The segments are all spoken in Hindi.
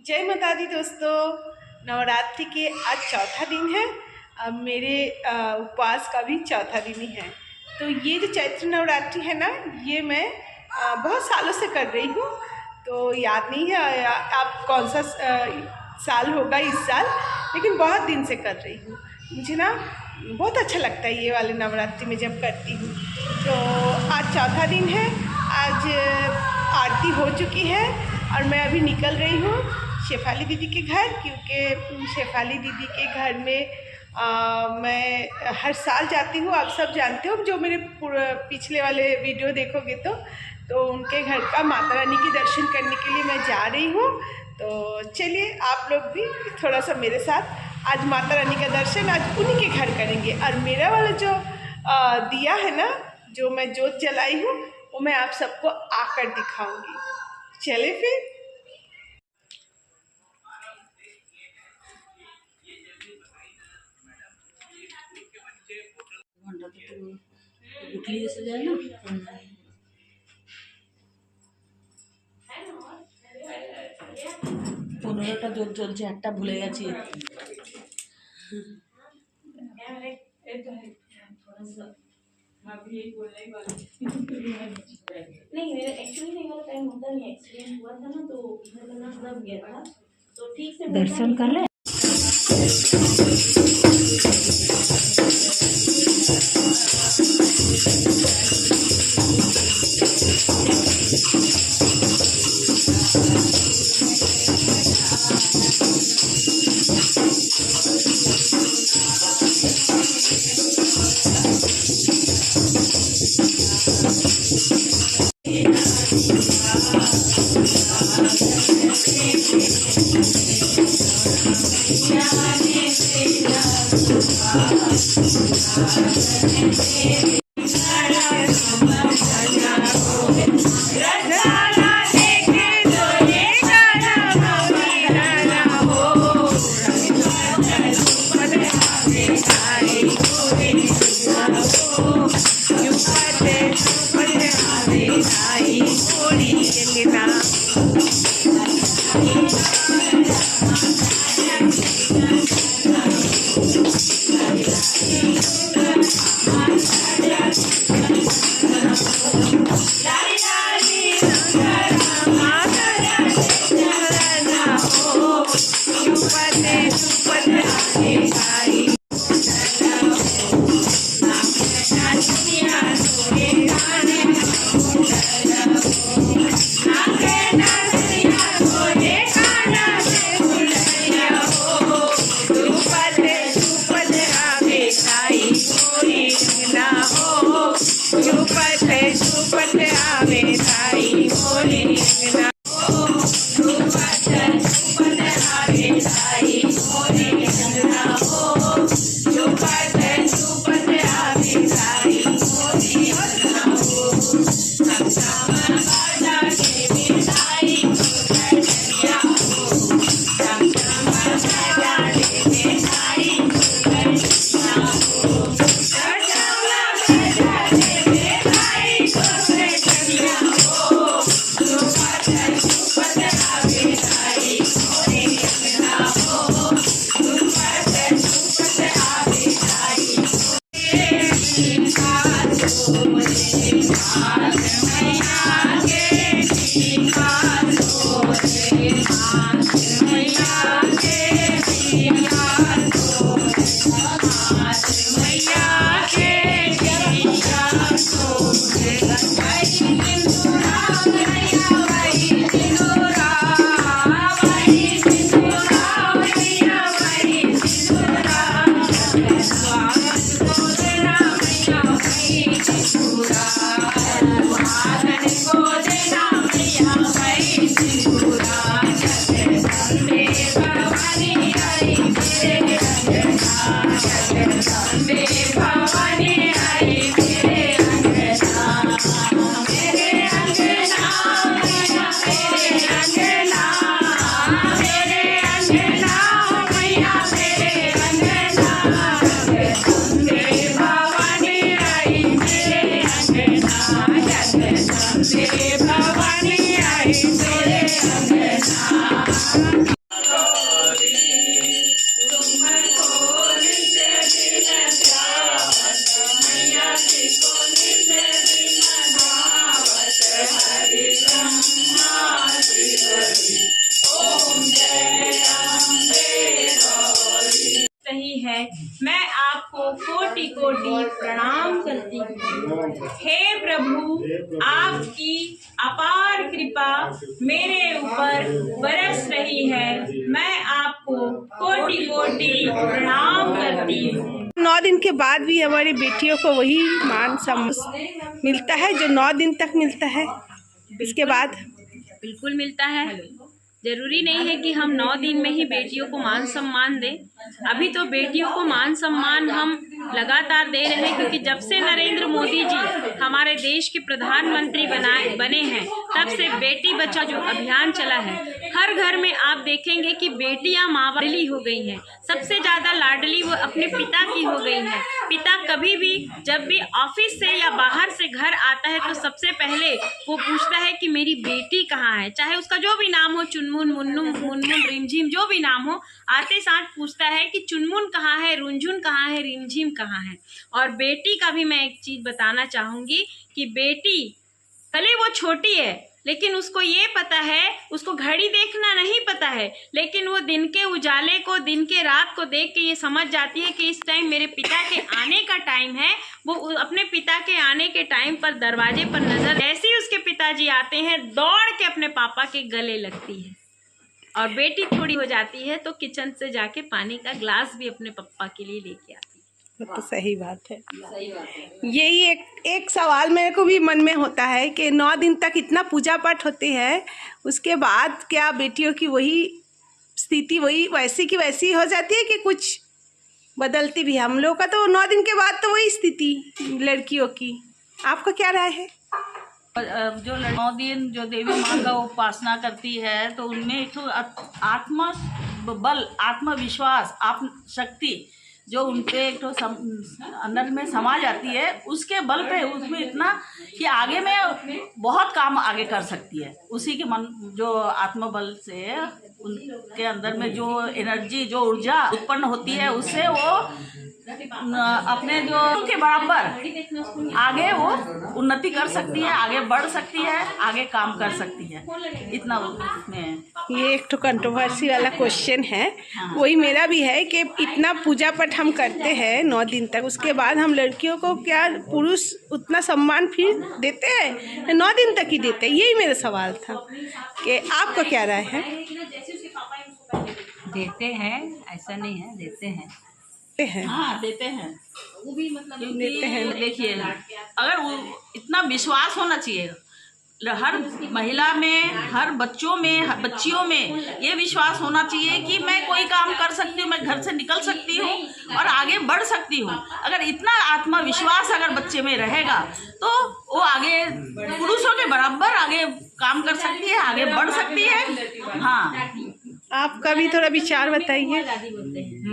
जय माता दी दोस्तों। नवरात्रि के आज चौथा दिन है। अब मेरे उपवास का भी चौथा दिन ही है। तो ये जो चैत्र नवरात्रि है ना, ये मैं बहुत सालों से कर रही हूँ। तो याद नहीं है आप कौन सा साल होगा इस साल, लेकिन बहुत दिन से कर रही हूँ। मुझे ना बहुत अच्छा लगता है ये वाले नवरात्रि में जब करती हूँ। तो आज चौथा दिन है। आज आरती हो चुकी है और मैं अभी निकल रही हूँ शेफाली दीदी के घर, क्योंकि शेफाली दीदी के घर में मैं हर साल जाती हूँ। आप सब जानते हो, जो मेरे पिछले वाले वीडियो देखोगे तो उनके घर का माता रानी के दर्शन करने के लिए मैं जा रही हूँ। तो चलिए आप लोग भी थोड़ा सा मेरे साथ आज माता रानी का दर्शन आज उन्हीं के घर करेंगे। और मेरा वाला जो दिया है ना, जो मैं जोत जलाई हूँ, वो मैं आप सबको आकर दिखाऊंगी। चले फिर। उठली एसे যায় না পনেরোটা জোর চলছে, একটা ভুলে গেছি। नहीं मेरा एक्चुअली नहीं वाला टाइम होता नहीं, एक्सीडेंट हुआ था ना तो इधर करना सब गया था, तो ठीक से दर्शन कर ले। आवे कोटि कोटि प्रणाम करती हूँ। हे प्रभु, आपकी अपार कृपा मेरे ऊपर बरस रही है। मैं आपको कोटि कोटि प्रणाम करती हूँ। 9 दिन के बाद भी हमारी बेटियों को वही मान सम्मान मिलता है जो 9 दिन तक मिलता है। इसके बाद बिल्कुल मिलता है। जरूरी नहीं है कि हम 9 दिन में ही बेटियों को मान सम्मान दें। अभी तो बेटियों को मान सम्मान हम लगातार दे रहे हैं, क्योंकि जब से नरेंद्र मोदी जी हमारे देश के प्रधानमंत्री बने हैं, तब से बेटी बचाओ जो अभियान चला है, हर घर में आप देखेंगे कि बेटियां माँ लाडली हो गई हैं। सबसे ज्यादा लाडली वो अपने पिता की हो गई हैं। पिता कभी भी जब भी ऑफिस से या बाहर से घर आता है तो सबसे पहले वो पूछता है कि मेरी बेटी कहाँ है, चाहे उसका जो भी नाम हो, चुनमुन, मुन्नू, रिमझिम, जो भी नाम हो, आते साथ पूछता है कि चुनमुन कहाँ है, रुंझुन कहाँ है, रिमझिम कहाँ है। और बेटी का भी मैं एक चीज बताना चाहूंगी कि बेटी भले वो छोटी है, लेकिन उसको ये पता है, उसको घड़ी देखना नहीं पता है, लेकिन वो दिन के उजाले को, दिन के रात को देख के ये समझ जाती है कि इस टाइम मेरे पिता के आने का टाइम है। वो अपने पिता के आने के टाइम पर दरवाजे पर नजर, ऐसे ही उसके पिताजी आते हैं, दौड़ के अपने पापा के गले लगती है। और बेटी थोड़ी हो जाती है तो किचन से जाके पानी का ग्लास भी अपने पापा के लिए लेके आती है। तो सही बात है। यही एक सवाल मेरे को भी मन में होता है कि 9 दिन तक इतना पूजा पाठ होते हैं, उसके बाद क्या बेटियों की वही स्थिति वही वैसी की वैसी हो जाती है कि कुछ बदलती भी है? हम लोग का तो 9 दिन के बाद तो वही स्थिति लड़कियों की। आपका क्या राय है? जो 9 दिन जो देवी माँ का उपासना करती है, तो उनमें एक तो आत्मा बल, आत्मविश्वास, आत्म शक्ति जो उनपे एक तो अंदर में समा जाती है, उसके बल पे उसमें इतना कि आगे में बहुत काम आगे कर सकती है। उसी के मन जो आत्मबल से उनके अंदर में जो एनर्जी, जो ऊर्जा उत्पन्न होती है, उससे वो अपने जो के बराबर आगे वो उन्नति कर सकती है, आगे बढ़ सकती है, आगे काम कर सकती है। इतना उसमें ये एक तो कंट्रोवर्सी वाला क्वेश्चन है। वही मेरा भी है कि इतना पूजा पाठ हम करते हैं 9 दिन तक, उसके बाद हम लड़कियों को क्या पुरुष उतना सम्मान फिर देते हैं? 9 दिन तक ही देते हैं। यही मेरा सवाल था कि आपका क्या राय है? देते हैं, ऐसा नहीं है, देते हैं। हाँ, देते हैं। वो भी मतलब देते हैं। देखिए, अगर वो इतना विश्वास होना चाहिए हर महिला में, हर बच्चों में, हर बच्चियों में ये विश्वास होना चाहिए कि मैं कोई काम कर सकती हूँ, मैं घर से निकल सकती हूँ और आगे बढ़ सकती हूँ। अगर इतना आत्मविश्वास अगर बच्चे में रहेगा तो वो आगे पुरुषों के बराबर आगे काम कर सकती है, आगे बढ़ सकती है। हाँ, आपका भी थोड़ा विचार बताइए।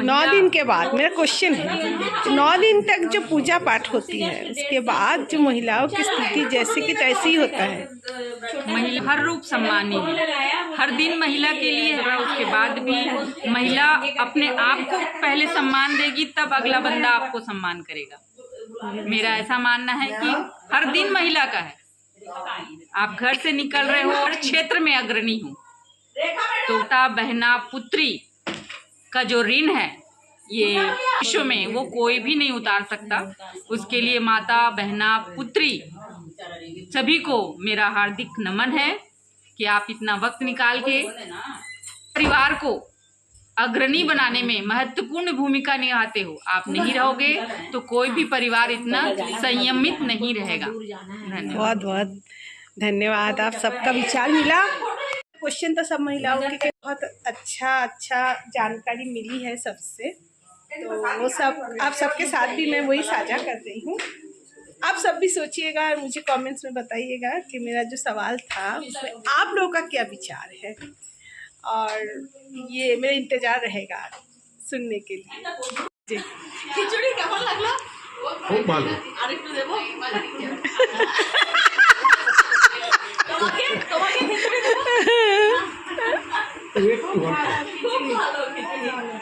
9 दिन के बाद मेरा क्वेश्चन है, 9 दिन तक जो पूजा पाठ होती है, उसके बाद जो महिलाओं की स्थिति जैसे कि तैसी होता है। महिला हर रूप सम्मानी है, हर दिन महिला के लिए है। उसके बाद भी महिला अपने आप को पहले सम्मान देगी, तब अगला बंदा आपको सम्मान करेगा। मेरा ऐसा मानना है कि हर दिन महिला का है। आप घर से निकल रहे हो और क्षेत्र में अग्रणी हो, तोता, बहना, पुत्री का जो ऋण है ये विश्व में वो कोई भी नहीं उतार सकता। उसके लिए माता, बहना, पुत्री सभी को मेरा हार्दिक नमन है कि आप इतना वक्त निकाल के परिवार को अग्रणी बनाने में महत्वपूर्ण भूमिका निभाते हो। आप नहीं रहोगे तो कोई भी परिवार इतना संयमित नहीं रहेगा। धन्यवाद। बहुत बहुत धन्यवाद। आप सबका विचार मिला। क्वेश्चन तो सब महिलाओं के बहुत अच्छा जानकारी मिली है सबसे, तो वो सब आप सबके साथ भी मैं वही साझा कर रही हूँ। आप सब भी सोचिएगा और मुझे कमेंट्स में बताइएगा कि मेरा जो सवाल था उसमें आप लोगों का क्या विचार है, और ये मेरा इंतजार रहेगा सुनने के लिए। खिचड़ी केमन लागलो? खूब भालो। আরেকটু দেবো। তোমাকে খিচুড়ি দেবো। একটু খুব ভালো খিচুড়ি।